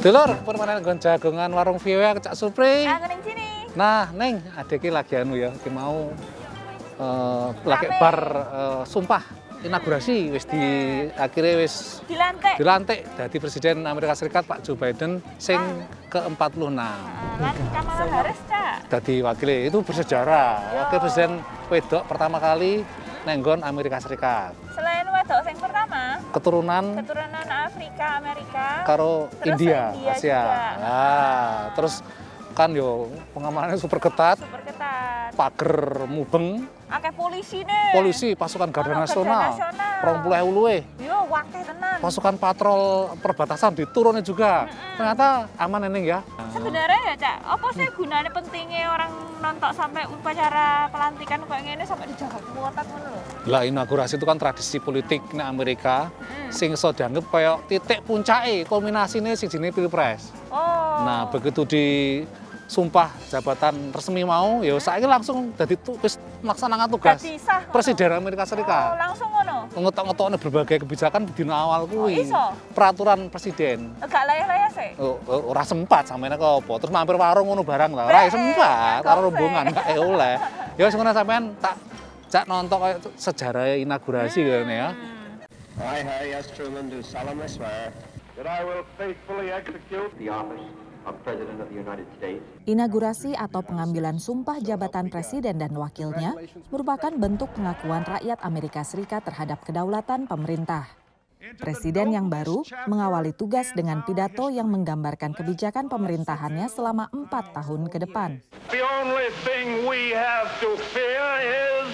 Dulur, permanen nggon jagongan warung View Cak Supri. Aku ning sini. Nah, Neng, adek iki lagi anu ya, iki mau lagi bar sumpah inaugurasi wis di akhirnya wis dilantik dadi Presiden Amerika Serikat Pak Joe Biden sing ke-46. Kan Kamala Harris, Cak. Dadi wakil itu bersejarah. Wakil Presiden wedok pertama kali nenggon Amerika Serikat. Selain wedok sing pertama, Keturunan Afrika, Amerika, karo terus India, India Asia. juga. Nah, terus kan yo pengamanannya super ketat. Super ketat. Pager mubeng. Akeh polisi nih. Polisi pasukan Garda Nasional. 20.000 luwih. Yo, wakeh tenan. Pasukan patrol perbatasan diturunnya juga. Ternyata aman ini ya. Sebenarnya ya, Cak, apa sih gunanya pentingnya orang nonton sampai upacara pelantikan kayak ngene sampai dijaga kuota ngono lho. Lah inaugurasi itu kan tradisi politik nek Amerika sing iso dianggap kaya titik puncake kulminasine sing jenenge Pilpres. Oh. Nah, begitu di sumpah jabatan resmi mau, ya saiki langsung dadi wis melaksanakan tugas Presiden Amerika Serikat. Oh, langsung ngono. Ngetok-ngetokne berbagai kebijakan di dina awal kuwi. Iso? Peraturan presiden. Gak layah-layah sih. Ora sempat sampeyan ke apa. Terus mampir warung ngono barang lah. Ora sempat karo rombongan gak oleh. Ya wis ngono sampean tak jak nonton kayak sejarah inaugurasi ngene ya. I, Harry S. Truman, do solemnly swear that I will faithfully execute the office of President of the United States. Inaugurasi atau pengambilan sumpah jabatan presiden dan wakilnya merupakan bentuk pengakuan rakyat Amerika Serikat terhadap kedaulatan pemerintah. Presiden yang baru mengawali tugas dengan pidato yang menggambarkan kebijakan pemerintahannya selama 4 tahun ke depan. The only thing we have to fear is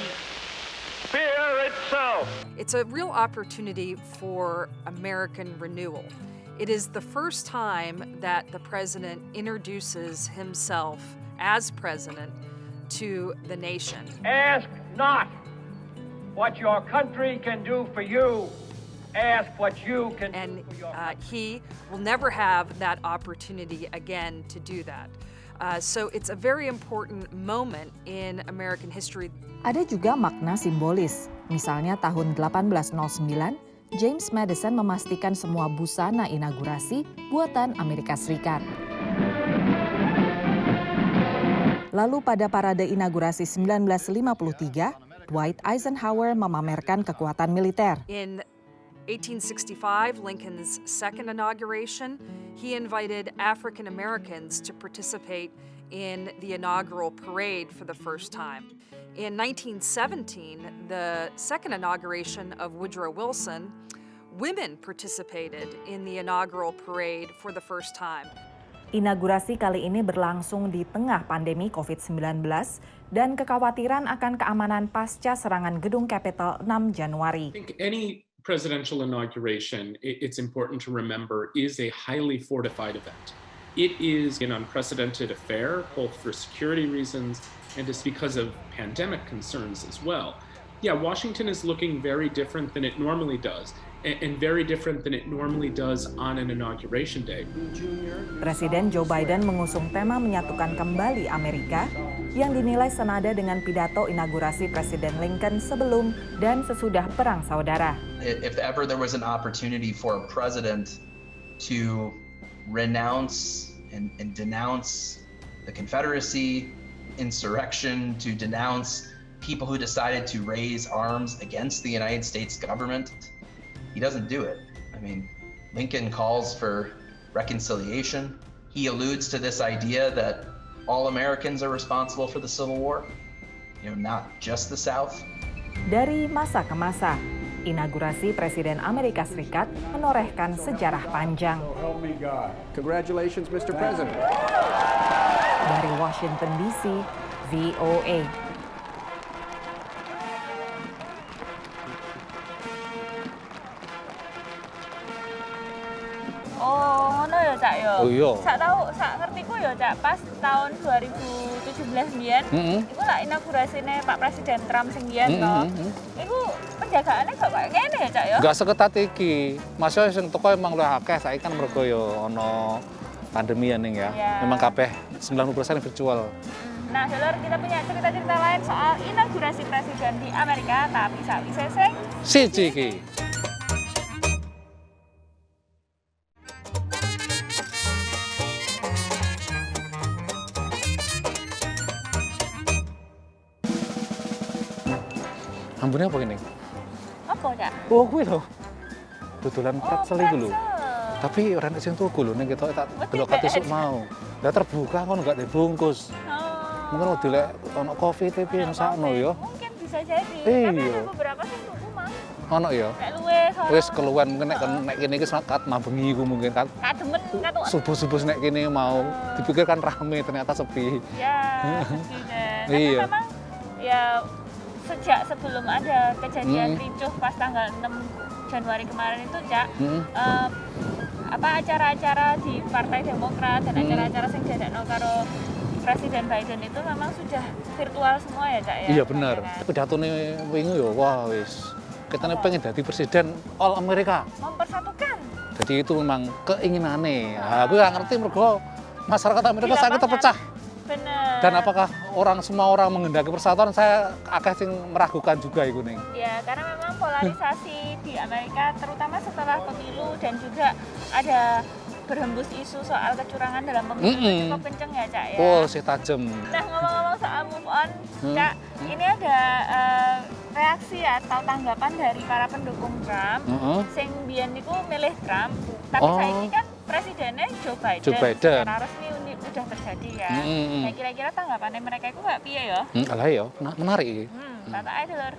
fear itself. It's a real opportunity for American renewal. It is the first time that the president introduces himself as president to the nation. Ask not what your country can do for you. Ask what you can do for your country. He will never have that opportunity again to do that. So it's a very important moment in American history. Ada juga makna simbolis. Misalnya tahun 1809, James Madison memastikan semua busana inaugurasi buatan Amerika Serikat. Lalu pada parade inaugurasi 1953, Dwight Eisenhower memamerkan kekuatan militer. In 1865, Lincoln's second inauguration, he invited African Americans to participate in the inaugural parade for the first time. In 1917, the second inauguration of Woodrow Wilson, women participated in the inaugural parade for the first time. Inaugurasi kali ini berlangsung di tengah pandemi COVID-19 dan kekhawatiran akan keamanan pasca serangan gedung Capitol 6 Januari. I think any presidential inauguration, it's important to remember, is a highly fortified event. It is an unprecedented affair, both for security reasons and just because of pandemic concerns as well. Yeah, Washington is looking very different than it normally does, and very different than it normally does on an inauguration day. Presiden Joe Biden mengusung tema menyatukan kembali Amerika yang dinilai senada dengan pidato inaugurasi Presiden Lincoln sebelum dan sesudah Perang Saudara. If ever there was an opportunity for a president to renounce and denounce the Confederacy, insurrection, to denounce people who decided to raise arms against the United States government, he doesn't do it. I mean, Lincoln calls for reconciliation. He alludes to this idea that all Americans are responsible for the Civil War, not just the South. Dari masa ke masa, inaugurasi Presiden Amerika Serikat menorehkan sejarah panjang. Congratulations, Mr. President. Dari Washington DC, VOA. Oh, ngono ya, Cak yo. Oh iya. Sak ngertiku ya, Cak, pas tahun 2017 mbiyen, iku lah inaugurasine Pak Presiden Trump sing mbiyen to. Iku penjagaannya gak kayak ngene ya, Cak ya. Gak seketat iki. Masih sing teko emang luwih akeh, saiki kan mergo yo ana pandemi ya Ning ya. Memang kabeh 90% virtual. Nah, Dulur, kita punya cerita-cerita lain soal inaugurasi presiden di Amerika, tapi sakwise sing siji iki. Ambune apa ini? Apa, Cak? Oh, kuwi lho. Dodolan pretzel iku lho. pretzel. Tapi ora nek sing tuku lho ning ketok tak Wedi delok katisuk BS. mau. Lah terbuka ngono gak dibungkus. Oh. Mungkin udah lek ono kopi tapi yang sakno ya. Mungkin bisa jadi. Iya. Tapi ada beberapa sing tuku mah. Ono ya. Nek luwes. Wis keluwen mungkin nek kene iki kat mambengi ku mungkin kan. Kademen katuk. Subuh-subuh nek kene mau dipikir kan rame ternyata sepi. Ya, mesti deh. Tapi Iya. memang ya sejak sebelum ada kejadian ricuh pas tanggal 6 Januari kemarin itu, Cak, acara-acara di Partai Demokrat dan acara-acara sing diadakno karo Presiden Biden itu memang sudah virtual semua ya, Cak ya. Iya bener. Kan? Pidatone wingi ya wah wis. Ketane pengen dadi presiden all Amerika. Mempersatukan. Jadi itu memang keinginane. Nah, aku gak ngerti mergo masyarakat Amerika Di sangat lapangan. terpecah. Bener. Dan apakah semua orang menghendaki persatuan? Saya agak sing meragukan juga itu nih. Ya, karena memang polarisasi di Amerika terutama setelah pemilu dan juga ada berhembus isu soal kecurangan dalam pemilu itu cukup kenceng ya, Cak ya. Oh, si tajem. Nah, ngomong-ngomong soal move on, Cak, ini ada reaksi atau tanggapan dari para pendukung Trump sing biyen niku milih Trump, tapi saiki kan presidennya Joe Biden. Joe Biden. Secara resmi udah terjadi ya. Nah, kira-kira tanggapannya mereka itu kayak piye ya? Alah ya, menarik iki. Tata aja lur.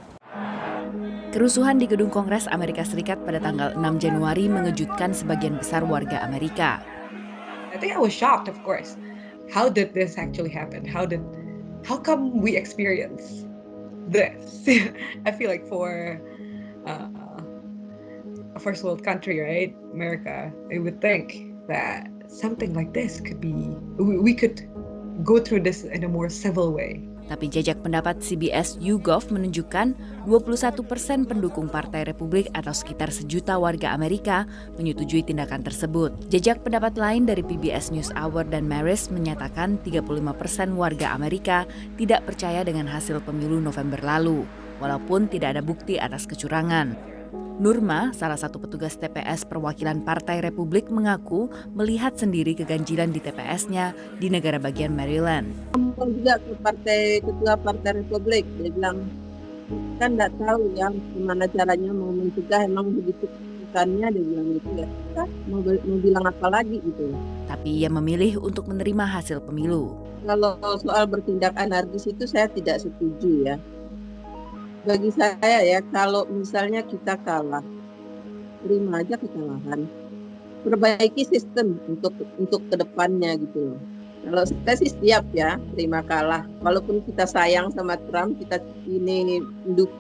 Kerusuhan di Gedung Kongres Amerika Serikat pada tanggal 6 Januari mengejutkan sebagian besar warga Amerika. I think I was shocked, of course. How did this actually happen? How come we experience this? I feel like for a first world country, right, America, I would think that something like this could be, we could go through this in a more civil way. Tapi jajak pendapat CBS YouGov menunjukkan 21% pendukung Partai Republik atau sekitar 1 juta warga Amerika menyetujui tindakan tersebut. Jajak pendapat lain dari PBS NewsHour dan Marist menyatakan 35% warga Amerika tidak percaya dengan hasil pemilu November lalu, walaupun tidak ada bukti atas kecurangan. Nurma, salah satu petugas TPS perwakilan Partai Republik, mengaku melihat sendiri keganjilan di TPS-nya di negara bagian Maryland. Juga ke ketua Partai Republik, dia bilang kan nggak tahu ya gimana caranya mau mencegah, emang begitu keputusannya, dia bilang gitu ya. Kita mau bilang apa lagi gitu. Tapi ia memilih untuk menerima hasil pemilu. Kalau soal bertindak anarkis itu saya tidak setuju ya. Bagi saya ya, kalau misalnya kita kalah, terima aja kekalahan, perbaiki sistem untuk kedepannya gitu loh. Kalau saya sih siap ya terima kalah, walaupun kita sayang sama Trump, kita ini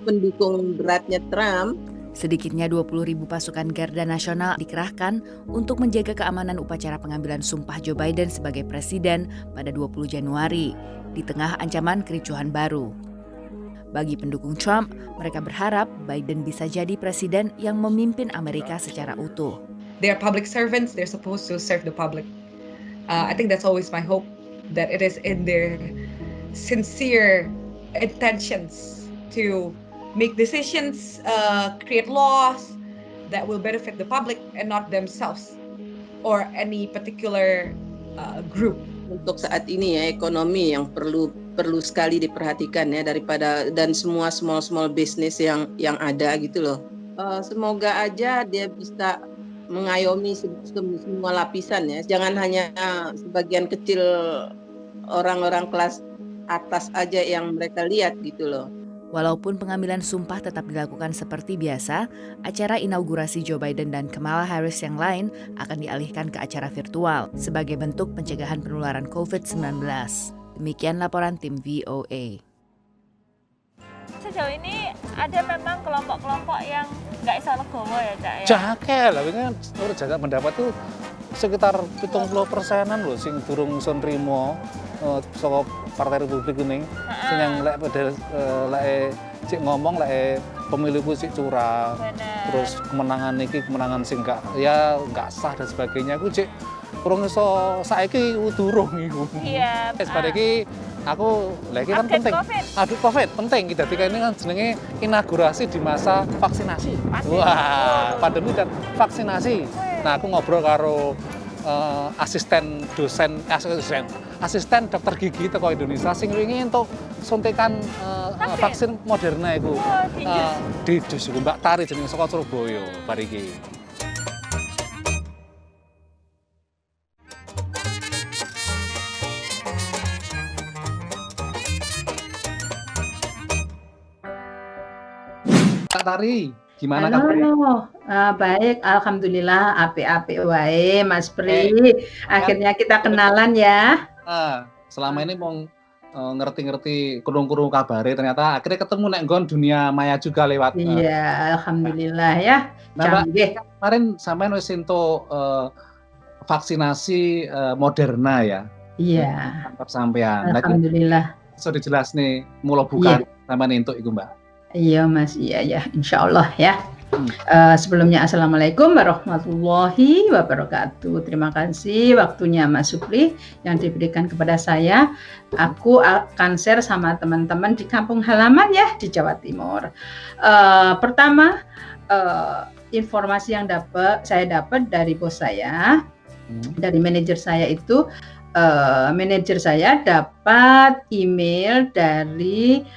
pendukung beratnya Trump. Sedikitnya 20.000 pasukan Garda Nasional dikerahkan untuk menjaga keamanan upacara pengambilan sumpah Joe Biden sebagai presiden pada 20 Januari, di tengah ancaman kericuhan baru. Bagi pendukung Trump, mereka berharap Biden bisa jadi presiden yang memimpin Amerika secara utuh. They are public servants, they're supposed to serve the public. I think that's always my hope, that it is in their sincere intentions to make decisions, create laws that will benefit the public and not themselves or any particular group. Untuk saat ini ya, ekonomi yang perlu sekali diperhatikan ya, daripada dan semua small business yang ada gitu loh. Semoga aja dia bisa mengayomi semua lapisan ya, jangan hanya sebagian kecil orang-orang kelas atas aja yang mereka lihat gitu loh. Walaupun pengambilan sumpah tetap dilakukan seperti biasa, acara inaugurasi Joe Biden dan Kamala Harris yang lain akan dialihkan ke acara virtual sebagai bentuk pencegahan penularan COVID-19. Demikian laporan tim VOA. Sejauh ini ada memang kelompok-kelompok yang nggak bisa legowo ya, Cak ya? Jakel, ini kan menurut jajak pendapat tuh sekitar 70%-an loh sing durung iso nrimo saka Partai Republik ini. Sing yang lek cik ngomong lek pemilu ku cik curang. Terus kemenangan sing enggak sah dan sebagainya ku cik urung iso saiki durung iku. Iya. Sebenarnya iki aku lagi kan penting. Aduh COVID penting kita ketika ini kan jenenge inaugurasi di masa vaksinasi. Wah, pandemi dan vaksinasi. Nah, aku ngobrol karo asisten dokter gigi teko Indonesia sing wingi entuk suntikan vaksin Moderna iku. Di Dus iku Mbak Tari jeneng saka Surabaya bar iki. Mbak Tari, gimana kabarnya? Baik, alhamdulillah, apik-apik wae, Mas Pri. Akhirnya kita kenalan ya. Selama ini mau ngerti-ngerti kurung-kurung kabare, ternyata akhirnya ketemu nek nggon dunia maya juga lewat. Iya, alhamdulillah ya. Canggih. Kemarin sampean wis entuk vaksinasi Moderna ya. Iya. Mantap sampean. Alhamdulillah. Bisa dijelas nih, mula bukan sampean entuk iku, Mbak. Iya Mas, iya Insya Allah ya. Sebelumnya Assalamualaikum warahmatullahi wabarakatuh. Terima kasih waktunya Mas Supri yang diberikan kepada saya. Aku akan share sama teman-teman di kampung halaman ya di Jawa Timur. Pertama, informasi yang saya dapat dari bos saya, dari manajer saya itu, manajer saya dapat email dari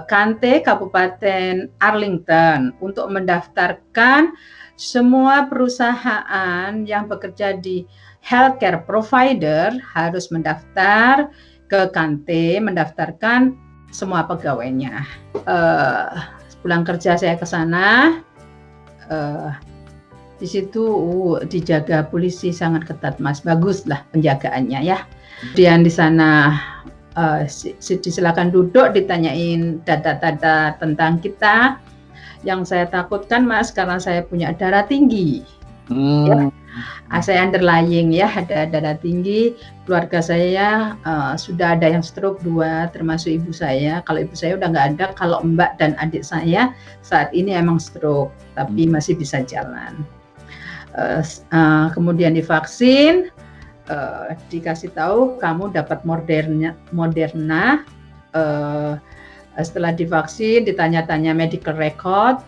Kante Kabupaten Arlington untuk mendaftarkan semua perusahaan yang bekerja di healthcare provider harus mendaftar ke Kante, mendaftarkan semua pegawainya. Pulang kerja saya ke sana, di situ dijaga polisi sangat ketat Mas, baguslah penjagaannya ya. Kemudian di sana silakan duduk, ditanyain data-data tentang kita. Yang saya takutkan Mas, karena saya punya darah tinggi. Ya. Saya underlying ya, ada darah tinggi. Keluarga saya sudah ada yang stroke 2, termasuk ibu saya. Kalau ibu saya udah nggak ada, kalau mbak dan adik saya saat ini emang stroke, tapi masih bisa jalan. Kemudian divaksin. Dikasih tahu kamu dapat Moderna. Setelah divaksin ditanya-tanya medical record,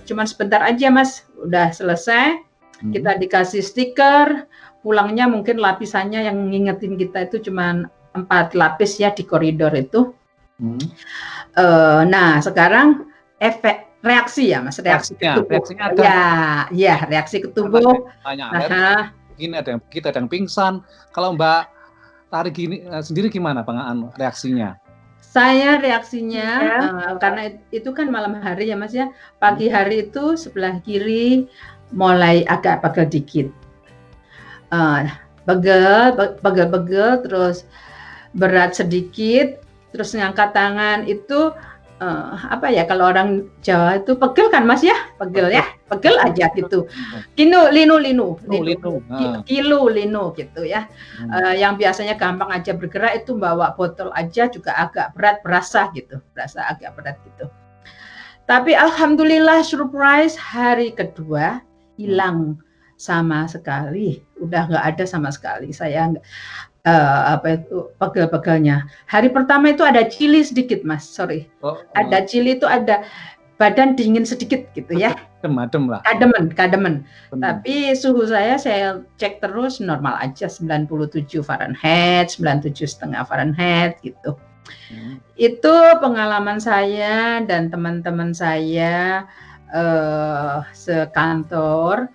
cuman sebentar aja Mas, udah selesai. Kita dikasih stiker, pulangnya mungkin lapisannya yang ngingetin kita itu cuman 4 lapis ya di koridor itu. Nah sekarang efek reaksi ya Mas, reaksi ke tubuh. Ya reaksi ke tubuh. Gini ada yang pingsan. Kalau Mbak Tari gini sendiri gimana reaksinya? Saya reaksinya karena itu kan malam hari ya Mas ya. Pagi hari itu sebelah kiri mulai agak pegel dikit. Pegel, terus berat sedikit, terus ngangkat tangan itu kalau orang Jawa itu pegel kan Mas ya, pegel aja gitu. Kilo linu gitu ya. Yang biasanya gampang aja bergerak itu bawa botol aja juga agak berat, berasa agak berat gitu. Tapi alhamdulillah surprise, hari kedua hilang sama sekali, udah nggak ada sama sekali. Saya pegel-pegelnya. Hari pertama itu ada chili sedikit Mas, ada chili itu, ada badan dingin sedikit gitu ya. Adem lah. Kademen. Tapi suhu saya cek terus normal aja, 97 Fahrenheit, 97,5 Fahrenheit gitu. Itu pengalaman saya dan teman-teman saya sekantor,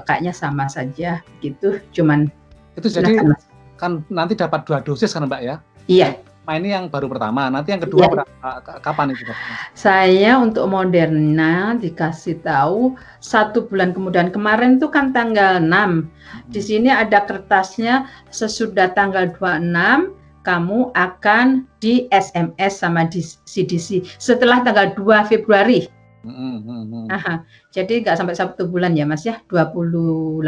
kayaknya sama saja gitu. Cuman itu jadi kan nanti dapat 2 dosis kan Mbak ya? Iya. Nah ini yang baru pertama, nanti yang kedua kapan itu? Saya untuk Moderna dikasih tahu 1 bulan kemudian. Kemarin itu kan tanggal 6. Di sini ada kertasnya, sesudah tanggal 26 kamu akan di SMS sama di CDC setelah tanggal 2 Februari. Jadi nggak sampai 1 bulan ya Mas ya, 28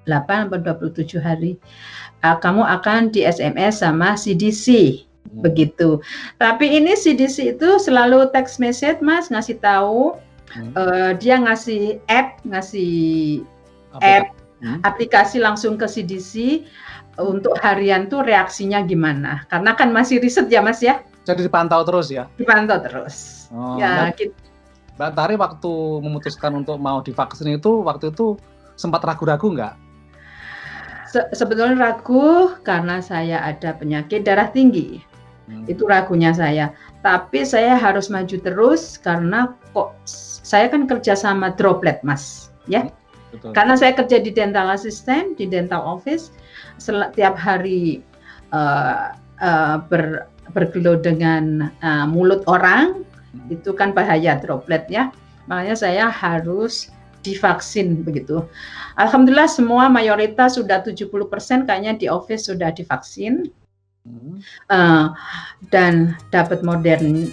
atau 27 hari. Kamu akan di SMS sama CDC, begitu. Tapi ini CDC itu selalu text message Mas, ngasih tahu, dia ngasih aplikasi langsung ke CDC untuk harian tuh reaksinya gimana. Karena kan masih riset ya Mas ya. Jadi dipantau terus ya? Dipantau terus. Ya, gitu. Mbak Tari waktu memutuskan untuk mau divaksin itu, waktu itu sempat ragu-ragu nggak? Sebetulnya ragu karena saya ada penyakit darah tinggi. Itu ragunya saya. Tapi saya harus maju terus karena kok saya kan kerja sama droplet, Mas, ya. Betul. Karena saya kerja di dental assistant, di dental office, setiap hari bergelut dengan mulut orang, itu kan bahaya droplet ya. Makanya saya harus divaksin begitu. Alhamdulillah semua mayoritas sudah 70% kayaknya di office sudah divaksin. Dan dapat Moderna.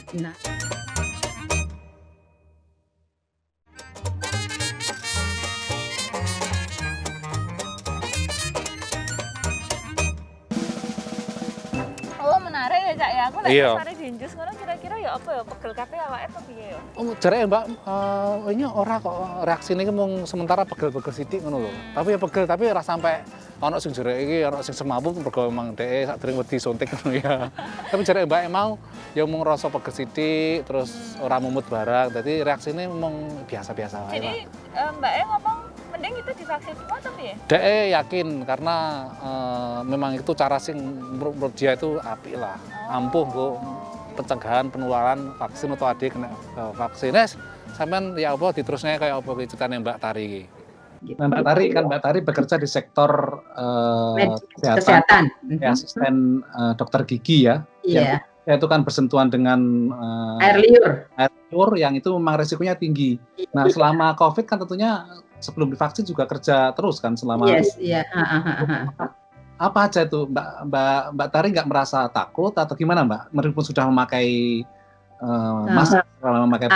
Oh menarik ya Cak ya, aku lagi Iya. sare dinjus ngono kira-kira ya apa ya pegel kabeh awake apa piye ya? Jareke Mbak, ini ora kok reaksine iki mung sementara pegel-pegel sithik ngono lho. Tapi ya pegel tapi ora sampai ana sing jereke iki ana sing semaput mergo emang dhek sadurunge wedi suntik ngono ya. Tapi jareke Mbak emang ya mung rasa pegel sithik terus ora mumut barang. Dadi reaksine mung biasa-biasa wae. Jadi Mbak ngomong mending kita divaksin semua tapi ya? Dhek yakin karena memang itu cara sing menurut dia itu apik lah. Ampuh kok pencegahan penularan vaksin atau adik kena vaksin. Sampean ya apa diterusnya kayak apa ceritanya Mbak Tari iki. Nah, Mbak Tari bekerja di sektor kesehatan. Ya, asisten dokter gigi ya. Iya. Ya, itu kan bersentuhan dengan air liur yang itu memang resikonya tinggi. Nah, selama COVID kan tentunya sebelum divaksin juga kerja terus kan selama. Yes, iya. Apa aja itu Mbak Tari nggak merasa takut atau gimana Mbak? Meskipun sudah memakai masker, memakai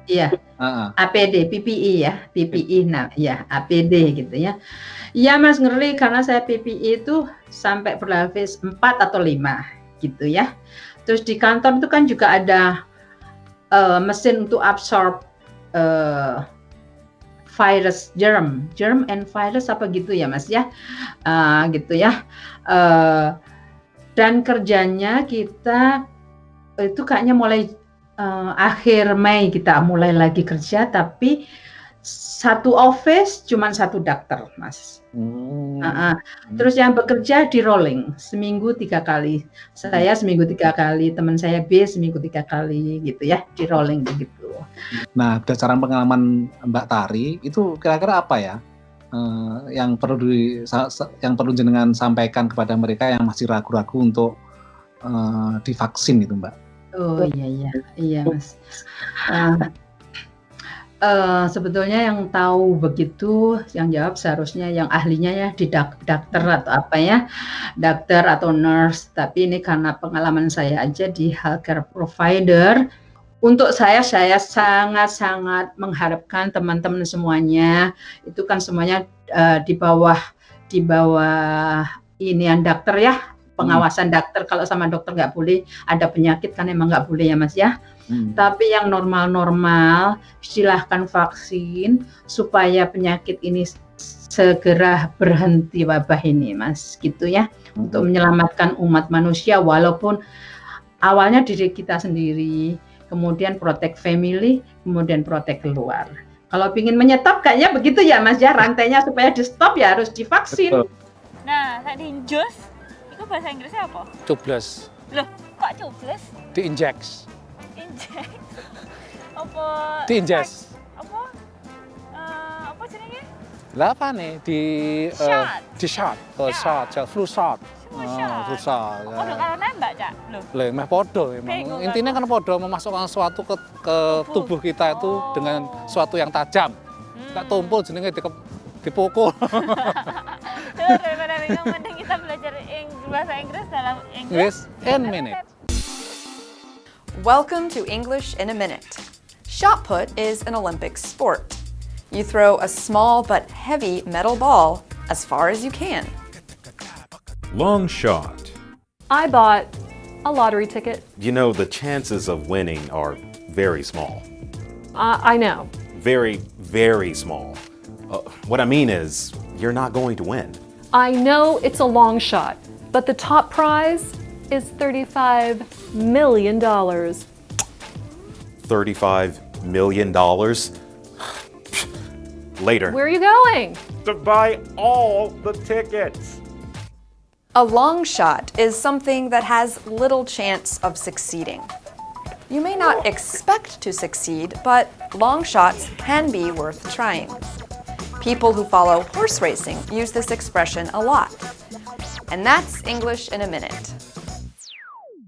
iya. APD, PPE ya, PPE. Nah, ya APD gitu ya. Iya Mas, ngeri karena saya PPE itu sampai berlapis 4 atau 5 gitu ya. Terus di kantor itu kan juga ada mesin untuk absorb virus, germ and virus apa gitu ya Mas ya, gitu ya. Dan kerjanya kita itu kayaknya mulai akhir Mei kita mulai lagi kerja, tapi satu office cuman 1 dokter Mas. Terus yang bekerja di rolling seminggu 3 kali. Saya seminggu 3 kali, teman saya B seminggu 3 kali gitu ya, di rolling begitu. Nah, berdasarkan pengalaman Mbak Tari, itu kira-kira apa ya yang perlu jenengan sampaikan kepada mereka yang masih ragu-ragu untuk divaksin itu, Mbak? Oh iya Mas. Sebetulnya yang tahu begitu, yang jawab seharusnya yang ahlinya ya di dokter atau apa ya, dokter atau nurse. Tapi ini karena pengalaman saya aja di healthcare provider. Untuk saya sangat-sangat mengharapkan teman-teman semuanya itu kan semuanya di bawah ini yang dokter ya, pengawasan dokter. Kalau sama dokter nggak boleh, ada penyakit kan emang nggak boleh ya Mas ya. Tapi yang normal-normal silahkan vaksin supaya penyakit ini segera berhenti wabah ini Mas, gitu ya. Untuk menyelamatkan umat manusia walaupun awalnya diri kita sendiri, kemudian protect family, kemudian protect keluar. Kalau ingin menyetop kayaknya begitu ya Mas ya, rantainya supaya di stop ya harus divaksin. Nah, tadi injus, itu bahasa Inggrisnya apa? Coblos. Loh, kok coblos? Diinjeks. Injek. Apa? Diinjek. Apa jenenge? Lah apa nih di shot, flu shot. Flu shot. Podo karo nembak, Cak. Lho, meh podo memang. Intinya kan podo memasukkan sesuatu ke tubuh kita itu dengan sesuatu yang tajam. Enggak tumpul jenenge dipukul. Daripada bingung mending kita belajar bahasa Inggris dalam English in minute. Welcome to English in a Minute. Shot put is an Olympic sport. You throw a small but heavy metal ball as far as you can. Long shot. I bought a lottery ticket. You know, the chances of winning are very small. I know. Very, very small. What I mean is, you're not going to win. I know it's a long shot, but the top prize is $35 million. $35 million? Later. Where are you going? to buy all the tickets. A long shot is something that has little chance of succeeding. You may not expect to succeed, but long shots can be worth trying. People who follow horse racing use this expression a lot. And that's English in a minute.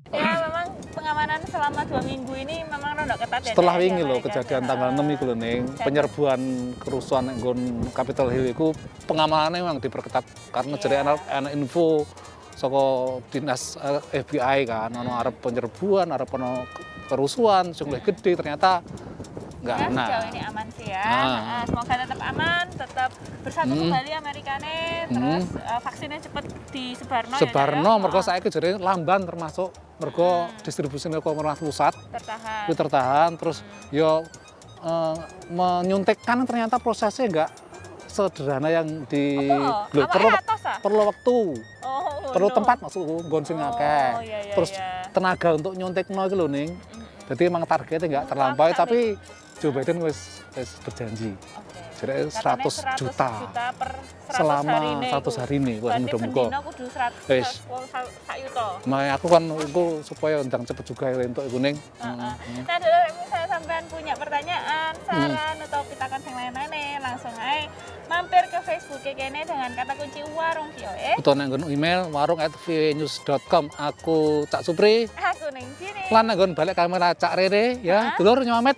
Ya, memang pengamanan selama 2 minggu ini memang rada ketat ya. Setelah wingi lho kejadian tanggal 6 iku lho ning penyerbuan kerusuhan ning nggon Capitol Hill iku pengamanannya memang diperketat karena jadi ana info saka dinas FBI kan ono arep penyerbuan, arep ono kerusuhan sing luwih gede, ternyata enggak Ya, enak. sejauh ini aman sih ya. Semoga tetap aman, tetap bersatu kembali Amerikane, terus vaksinnya cepet disebarno ya. Sebarno mergo saiki jare lamban termasuk mergo distribusine ke pemerintah pusat. Tertahan terus yo menyuntikkan ternyata prosesnya enggak sederhana yang di perlu waktu. Perlu tempat maksudku nggon sing akeh. Terus tenaga untuk nyuntikno iki lho ning. Jadi emang targetnya enggak terlampaui tapi Joe Biden wis berjanji. Jadi 100 juta per 100 selama 100 hari ini. Wah, mudah-mudahan. Berarti kudu 100 sak yuta. Makanya aku kan iku supaya ndang cepet juga entuk iku ning. Nah, dulu misalnya sampean punya pertanyaan, saran atau pitakan yang lain-lain, langsung aja mampir ke Facebook kene dengan kata kunci warung VOA. Utawa nang email warung@voanews.com. Aku Cak Supri. Aku ning sini. Lan nang balik kamera Cak Rere ya. Dulur nyomet.